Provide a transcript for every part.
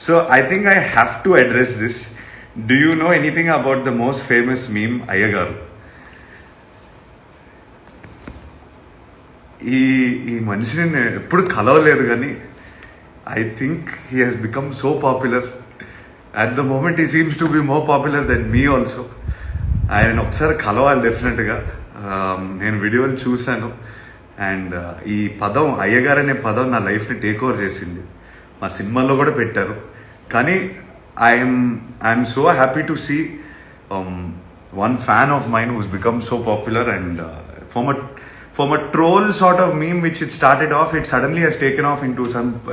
So I think I have to address this. Do you know anything about the most famous meme, Ayyagaru? ఈ మనిషిని నేను ఎప్పుడు కలవలేదు కానీ I think he has become so popular. At the moment he seems to be more popular than me also. ఆయన ఒకసారి కలవాలి డెఫినెట్గా. నేను వీడియోని చూశాను అండ్ ఈ పదం అయ్యగారు అనే పదం నా లైఫ్ని టేక్ ఓవర్ చేసింది. మా సినిమాలో కూడా పెట్టారు. కానీ I'm so happy to see one fan of mine who's become so popular, and from a troll sort of meme which it started off, it suddenly has taken off into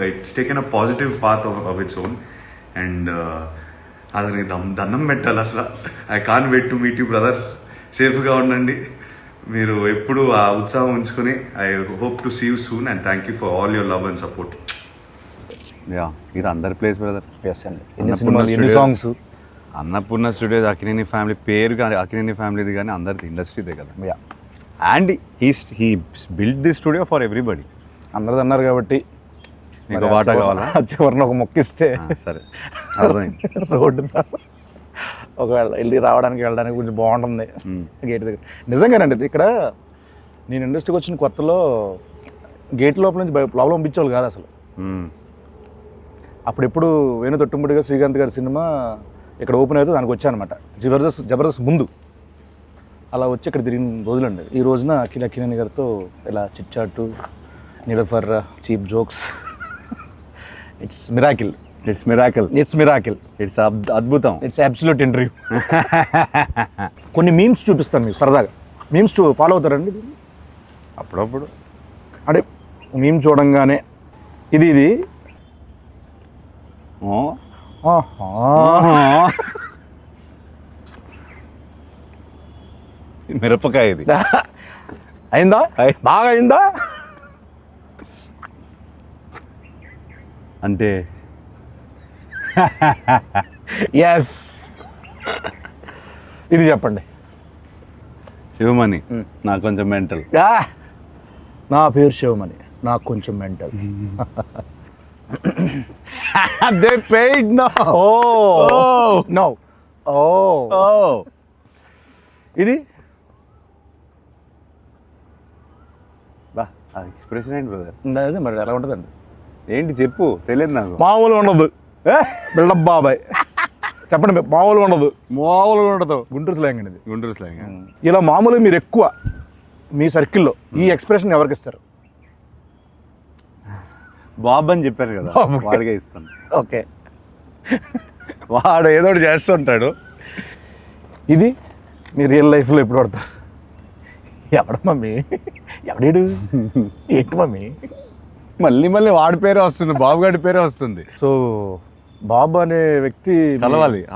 it's taken a positive path of its own. And అదని దండం పెట్టాలి అసలు. I can't wait to meet you brother. సేఫ్గా ఉండండి మీరు, ఎప్పుడు ఆ ఉత్సాహం ఉంచుకొని. I hope to see you soon and thank you for all your love and support. Yeah, ఇది అందరి ప్లేస్ బ్రదర్. ఎస్ అండి. ఎన్ని సినిమాలు, ఎన్ని songs. Annapurna studios, Akkineni family పేరు కానీ అక్కినేని ఫ్యామిలీది కానీ అందరిది ఇండస్ట్రీదే కదా. Yeah, and he build the studio for everybody. అందరిది అన్నారు కాబట్టి నీకు వాటా కావాలా? చివరిని ఒక మొక్కిస్తే సరే, అర్థమైంది. రోడ్డు ఒకవేళ వెళ్ళడానికి వెళ్ళడానికి కొంచెం బాగుంటుంది గేట్ దగ్గర. నిజంగానండి, ఇక్కడ నేను ఇండస్ట్రీకి వచ్చిన కొత్తలో గేట్ లోపల నుంచి లోపల పంపించేవాళ్ళు కాదు అసలు. అప్పుడెప్పుడు వేణు తొట్టుముడిగా శ్రీకాంత్ గారి సినిమా ఇక్కడ ఓపెన్ అయితే దానికి వచ్చానమాట. జబర్దస్త్ ముందు అలా వచ్చి ఇక్కడ తిరిగిన రోజులండి. ఈ రోజున అక్కినేని గారితో ఇలా chitchat, Niloufer, cheap jokes. It's miracle. అద్భుతం. It's absolute interview. కొన్ని మీమ్స్ చూపిస్తాను మీకు సరదాగా. మీమ్స్ ఫాలో అవుతారండి అప్పుడప్పుడు? అంటే మీమ్ చూడంగానే ఇది మిరపకాయ ఇది అయిందా, బాగా అయిందా అంటే ఎస్. ఇది చెప్పండి. శివమణి నాకు కొంచెం మెంటల్. నా పేరు శివమణి, నాకు కొంచెం mental. They paid now. No. Oh. ఇది ఎక్స్ప్రెషన్ ఏంటి బ్రదర్? అదే మరి ఎలా ఉంటుందండి? ఏంటి చెప్పు, తెలియదు నాకు. మామూలుగా ఉండదు బిల్డప్ బాబాయ్. చెప్పండి. మామూలుగా ఉండదు. గుంటూరు స్లాంగ్ అండి ఇది. గుంటూరు స్లాంగ్. ఇలా మామూలుగా మీరు ఎక్కువ మీ సర్కిల్లో ఈ ఎక్స్ప్రెషన్ ఎవరికి ఇస్తారు? బాబ్ అని చెప్పారు కదా, వాడిగా ఇస్తాను. ఓకే, వాడు ఏదో ఒకటి చేస్తుంటాడు. ఇది మీ రియల్ లైఫ్లో ఎప్పుడు పడతారు? ఎవడు మమ్మీ, ఎవడేడు, ఏంటి మమ్మీ? మళ్ళీ వాడి పేరే వస్తుంది, బాబు గారి పేరే వస్తుంది. సో బాబు అనే వ్యక్తి కలవాలి.